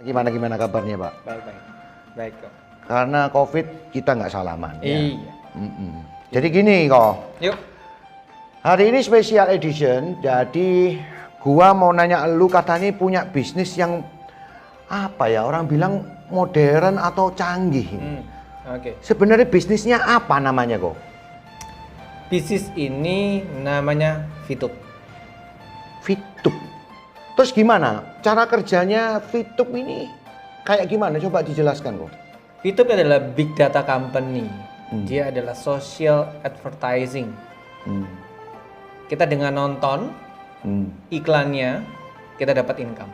Gimana kabarnya, Pak? Baik kok. Karena COVID kita nggak salaman. Iya. Ya? Jadi gini kok. Yuk. Hari ini special edition. Jadi gua mau nanya lu, katanya punya bisnis yang apa ya? Orang bilang modern atau canggih. Oke. Sebenarnya bisnisnya apa namanya kok? Bisnis ini namanya Fitup. Fitup. Terus gimana? Cara kerjanya Fitup ini kayak gimana? Coba dijelaskan kok. Fitup adalah big data company. Dia adalah social advertising. Kita dengan nonton iklannya, kita dapat income.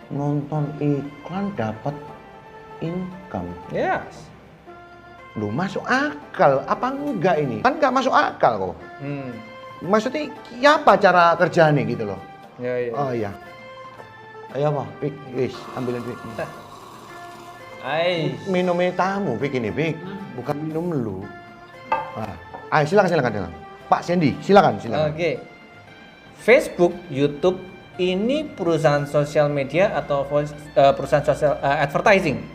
Nonton iklan dapat income. Yes. Lu masuk akal apa enggak ini? Kan enggak masuk akal kok. Maksudnya apa cara kerjanya gitu loh? Ya. Oh iya. Ayo apa? Pik, wis, ambilin Pik. Minumnya tamu Pik ini, Pik. Bukan minum lu. Ayo silakan. Pak Sandy, silakan. Oke. Facebook, YouTube ini perusahaan sosial media atau perusahaan sosial advertising?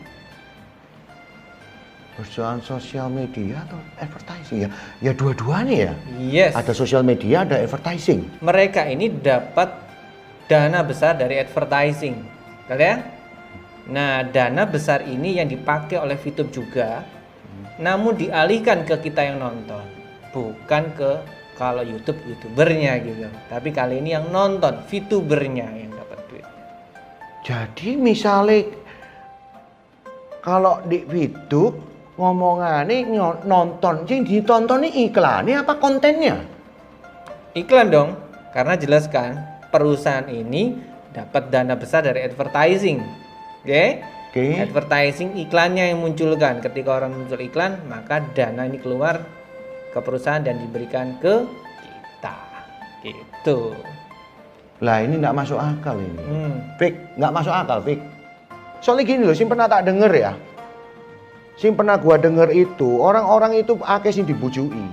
Perusahaan sosial media atau advertising ya? Ya dua-duanya ya. Yes. Ada sosial media, ada advertising. Mereka ini dapat dana besar dari advertising, kalian? Nah, dana besar ini yang dipakai oleh Fitup juga, namun dialihkan ke kita yang nonton, bukan ke kalau YouTube youtubernya gitu. Tapi kali ini yang nonton Fitubernya yang dapat duit. Jadi misalnya kalau di Fitup ngomongannya nonton, yang ditonton ini iklannya apa kontennya? Iklan dong, karena jelaskan perusahaan ini dapat dana besar dari advertising. Oke? Advertising iklannya yang munculkan. Ketika orang muncul iklan, maka dana ini keluar ke perusahaan dan diberikan ke kita. Gitu. Lah ini nggak masuk akal ini. Fik, nggak masuk akal, Fik. Soalnya gini loh, pernah tak denger ya. Pernah gua denger itu, orang-orang itu akeh sing dibujui.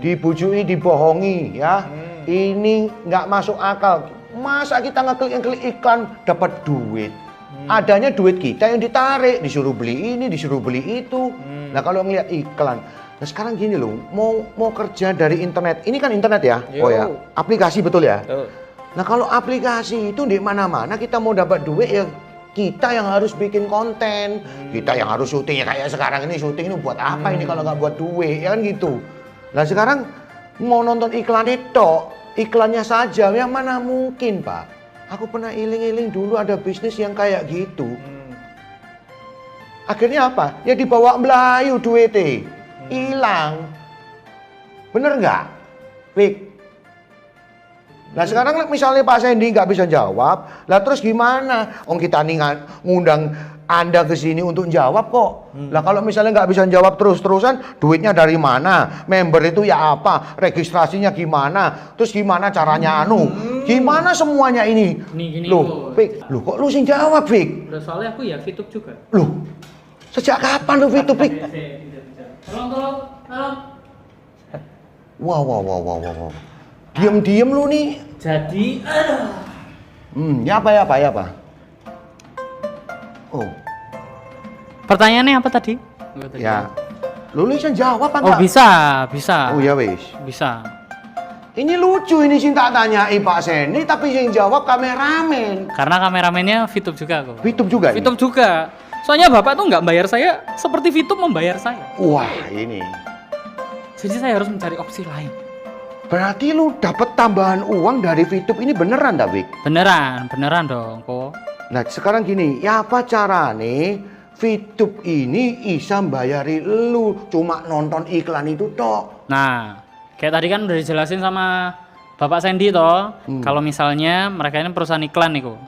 Dibujui, dibohongi ya. Ini nggak masuk akal. Masa kita ngeklik iklan dapat duit? Adanya duit kita yang ditarik, disuruh beli ini, disuruh beli itu. Nah kalau ngeliat iklan, nah sekarang gini loh, mau kerja dari internet. Ini kan internet ya? Yo. Oh ya, aplikasi betul ya? Tuh. Nah kalau aplikasi itu di mana-mana kita mau dapat duit ya kita yang harus bikin konten, kita yang harus syuting. Ya kayak sekarang ini syuting ini buat apa ini kalau nggak buat duit, ya kan gitu. Nah sekarang mau nonton iklan itu, iklannya saja, yang mana mungkin Pak? Aku pernah iling-iling dulu ada bisnis yang kayak gitu. Akhirnya apa? Ya dibawa Melayu duitnya, hilang. Bener nggak, Pik? Nah sekarang misalnya Pak Sandy nggak bisa jawab, lah terus gimana? Kita nih ngundang Anda ke sini untuk jawab kok. Lah kalau misalnya nggak bisa jawab terus-terusan, duitnya dari mana? Member itu ya apa? Registrasinya gimana? Terus gimana caranya Gimana semuanya ini? Gini Loh, Pik, loh kok lu sing jawab, Pik? Soalnya aku ya Fitup juga. Loh, sejak kapan lu Fitup, Pik? Tolong. Wow. Diem lu nih. Jadi, Ya apa? Oh. Pertanyaannya apa tadi? Ya. Lu bisa jawab apa Oh, enggak? bisa. Oh ya wis. Bisa. Ini lucu ini sing tak tanyai Pak Sandy tapi yang jawab kameramen. Karena kameramennya Fitup juga kok. Fitup juga. Fitup juga. Soalnya Bapak tuh nggak bayar saya seperti Fitup membayar saya. Wah, ini. Jadi saya harus mencari opsi lain. Berarti lu dapat tambahan uang dari Fitup ini beneran dah, Wik? Beneran dong kok. Nah, sekarang gini, ya apa carane Fitup ini bisa bayari lu cuma nonton iklan itu tok? Nah, kayak tadi kan udah dijelasin sama Bapak Sandy toh, kalau misalnya mereka ini perusahaan iklan nih kok.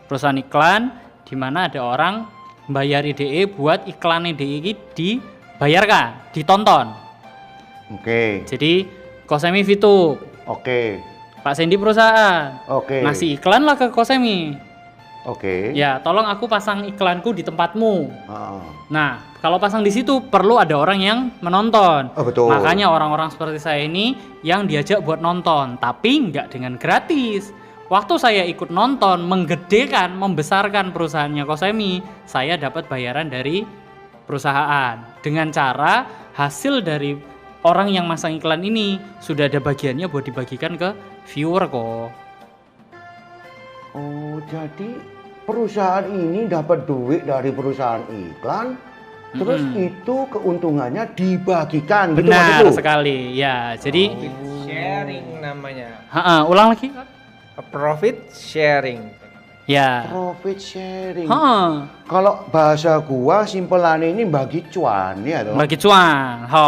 Perusahaan iklan di mana ada orang bayar IDE buat iklan IDE dibayarkan, ditonton. Oke. Jadi Kosemi Fitup. Oke. Pak Sandy perusahaan. Oke. Ngasih iklan lah ke Kosemi. Oke. Ya, tolong aku pasang iklanku di tempatmu. Ah. Nah, kalau pasang di situ perlu ada orang yang menonton. Oh, betul. Makanya orang-orang seperti saya ini yang diajak buat nonton, tapi nggak dengan gratis. Waktu saya ikut nonton, menggedekan, membesarkan perusahaannya Kosemi, saya dapat bayaran dari perusahaan. Dengan cara hasil dari orang yang masang iklan ini sudah ada bagiannya buat dibagikan ke viewer kok. Oh, jadi perusahaan ini dapat duit dari perusahaan iklan, terus itu keuntungannya dibagikan gitu Benar maksudku? sekali, ya. Jadi Sharing namanya. ulang lagi. Profit sharing. Ya. Profit sharing. Ha, Kalau bahasa gua simpelane ini bagi cuan ya toh. bagi cuan. Ho.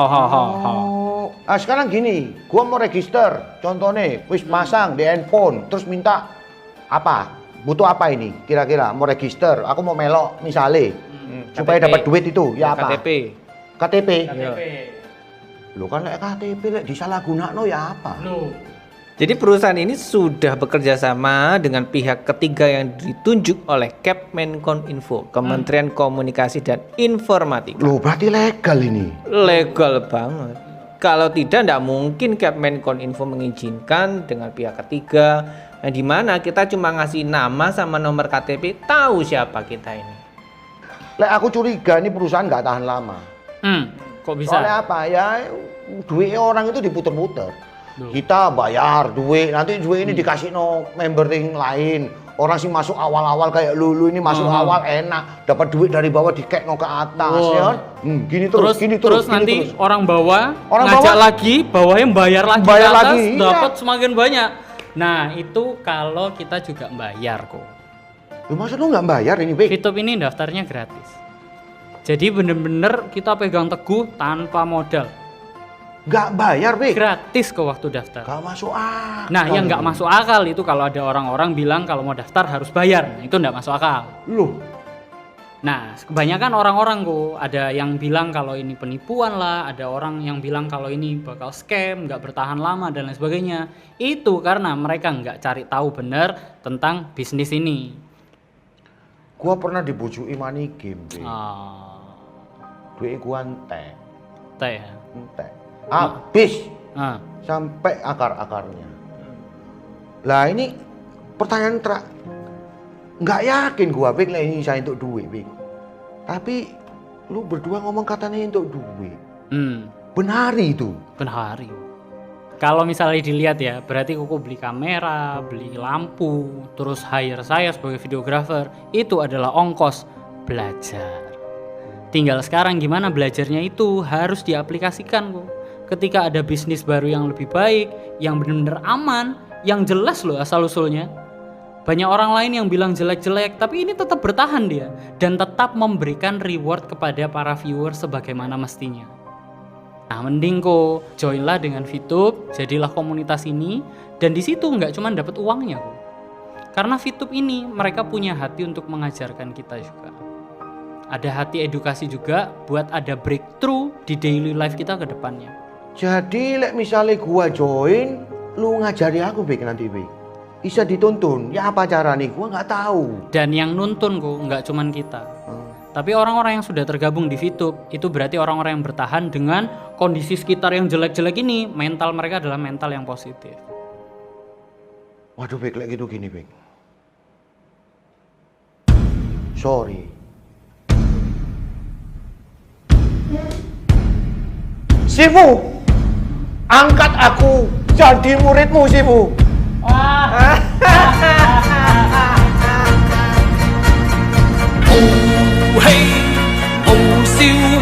Oh, sekarang gini, gua mau register, contohnya, wis pasang di handphone, terus minta apa? Butuh apa ini? Kira-kira mau register, aku mau melok misalnya, supaya KTP. dapat duit itu, ya apa? KTP. KTP. KTP. Lo kan lek KTP lek disalahgunakno ya apa? Loh. Jadi perusahaan ini sudah bekerja sama dengan pihak ketiga yang ditunjuk oleh Kepmenkominfo, Kementerian Komunikasi dan Informatika. Loh, berarti legal ini. Legal banget. Kalau tidak mungkin Kepmenkominfo mengizinkan dengan pihak ketiga, yang dimana kita cuma ngasih nama sama nomor KTP, tahu siapa kita ini. Lek aku curiga ini perusahaan nggak tahan lama. Kok bisa? Soalnya apa ya? Duit orang itu diputer-puter. Loh. Kita bayar duit, nanti duit ini dikasih no member yang lain. Orang sih masuk awal-awal kayak lulu ini masuk awal enak, dapat duit dari bawah dikekno ke atas Wow. ya kan? Gini terus, gini terus, gini nanti terus. orang bawah Orang ngajak bawah, lagi, bawahnya bayar lagi bayar ke atas, lagi, iya. dapat semakin banyak. Nah, itu kalau kita juga bayar kok. Lu maksud lu nggak bayar ini, Bek? Fitup ini daftarnya gratis. Jadi bener-bener kita pegang teguh tanpa modal. Nggak bayar, Bek? Gratis ke waktu daftar. Nggak masuk akal. Nah, yang nggak masuk akal itu kalau ada orang-orang bilang kalau mau daftar harus bayar. Nah, itu nggak masuk akal. Loh, Nah, kebanyakan orang-orang kok ada yang bilang kalau ini penipuan lah, ada orang yang bilang kalau ini bakal scam, nggak bertahan lama dan lain sebagainya. Itu karena mereka nggak cari tahu benar tentang bisnis ini. gua pernah dibujuki money game, Bek. Duit gua entek. Teh. Entek. Habis Ah, sampai akar-akarnya. Lah ini pertanyaan nggak yakin gua, Bek, lah ini saya untuk duit, Bek. Tapi lu berdua ngomong katanya untuk duit. Benar itu. benar. Kalau misalnya dilihat ya, berarti Koko beli kamera, beli lampu, terus hire saya sebagai videographer, itu adalah ongkos belajar. Tinggal sekarang gimana belajarnya itu harus diaplikasikan kok. Ketika ada bisnis baru yang lebih baik, yang benar-benar aman, yang jelas loh asal-usulnya. Banyak orang lain yang bilang jelek-jelek, tapi ini tetap bertahan dia dan tetap memberikan reward kepada para viewer sebagaimana mestinya. Nah, mending kok joinlah dengan Fitup, jadilah komunitas ini, dan di situ nggak cuma dapat uangnya kok. Karena Fitup ini mereka punya hati untuk mengajarkan kita juga. Ada hati edukasi juga buat ada breakthrough di daily life kita ke depannya. Jadi lek misalnya gua join, lu ngajari aku, Bek, nanti, Bek. Bisa dituntun. Ya apa cara nih? Gua nggak tahu. Dan yang nuntun kok nggak cuman kita. Tapi orang-orang yang sudah tergabung di Fitup itu berarti orang-orang yang bertahan dengan kondisi sekitar yang jelek-jelek ini. Mental mereka adalah mental yang positif. Waduh, Bek, lek gitu gini, Bek. Sorry. Sifu, angkat aku jadi muridmu, Sifu. Oh hey, oh siêu